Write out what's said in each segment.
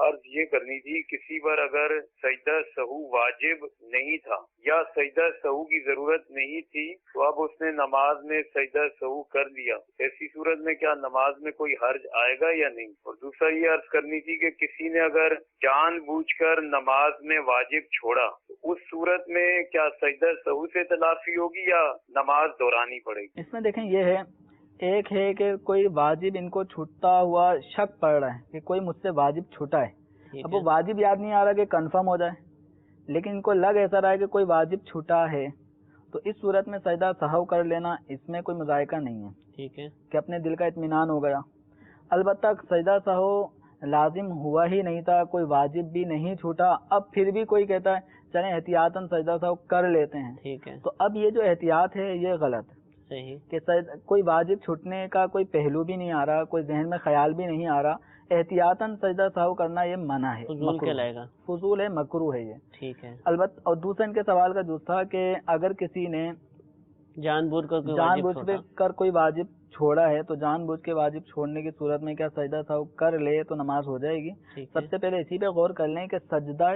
عرض یہ کرنی تھی، کسی پر اگر سجدہ سہو واجب نہیں تھا یا سجدہ سہو کی ضرورت نہیں تھی تو اب اس نے نماز میں سجدہ سہو کر لیا، ایسی صورت میں کیا نماز میں کوئی حرج آئے گا یا نہیں؟ اور دوسرا یہ عرض کرنی تھی کہ کسی نے اگر جان بوجھ کر نماز میں واجب چھوڑا تو اس صورت میں کیا سجدہ سہو سے تلافی ہوگی یا نماز دہرانی پڑے گی؟ اس میں دیکھیں یہ ہے، ایک ہے کہ کوئی واجب ان کو چھوٹا ہوا شک پڑ رہا ہے کہ کوئی مجھ سے واجب چھوٹا ہے، اب وہ واجب یاد نہیں آ رہا کہ کنفرم ہو جائے، لیکن ان کو لگ ایسا رہا ہے کہ کوئی واجب چھوٹا ہے، تو اس صورت میں سجدہ سہو کر لینا اس میں کوئی مذائقہ نہیں ہے، ٹھیک ہے کہ اپنے دل کا اطمینان ہو گیا۔ البتہ سجدہ سہو لازم ہوا ہی نہیں تھا، کوئی واجب بھی نہیں چھوٹا، اب پھر بھی کوئی کہتا ہے چلیں احتیاطاً سجدہ سہو کر لیتے ہیں، ٹھیک ہے، تو اب یہ جو احتیاط ہے یہ غلط ہے کہ کوئی واجب چھوٹنے کا کوئی پہلو بھی نہیں آ رہا، کوئی ذہن میں خیال بھی نہیں آ رہا، احتیاطاً سجدہ سہو کرنا یہ منع ہے، فضول ہے، مکروہ ہے یہ، ٹھیک ہے۔ البتہ اور دوسرا ان کے سوال کا جو تھا کہ اگر کسی نے جان بوجھ کر کوئی واجب چھوڑا ہے تو جان بوجھ کے واجب چھوڑنے کی صورت میں کیا سجدہ سہو کر لے تو نماز ہو جائے گی؟ سب سے پہلے اسی پہ غور کر لیں کہ سجدہ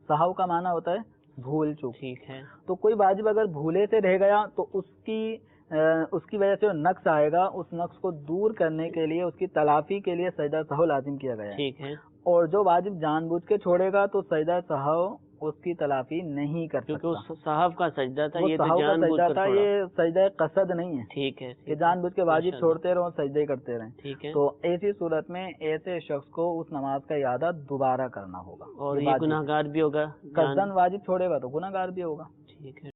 سہو کا معنی ہوتا ہے بھول چوک، ٹھیک ہے، تو کوئی واجب اگر بھولے سے رہ گیا تو اس کی وجہ سے جو نقص آئے گا اس نقص کو دور کرنے کے لیے، اس کی تلافی کے لیے سجدہ سہو لازم کیا گیا ہے، ٹھیک ہے، اور جو واجب جان بوجھ کے چھوڑے گا تو سجدہ سہو اس کی تلافی نہیں کر سکتا، کیونکہ اس صحف کا سجدہ تھا، یہ تو جان بوجھ کر چھوڑا، یہ سجدہ قصد نہیں ہے، ٹھیک ہے، کہ جان بوجھ کے واجب چھوڑتے رہو سجدے کرتے رہیں، ٹھیک ہے، تو ایسی صورت میں ایسے شخص کو اس نماز کا اعادہ دوبارہ کرنا ہوگا، اور یہ گناہگار بھی ہوگا، قصداً واجب چھوڑے گا تو گناہگار بھی ہوگا، ٹھیک ہے۔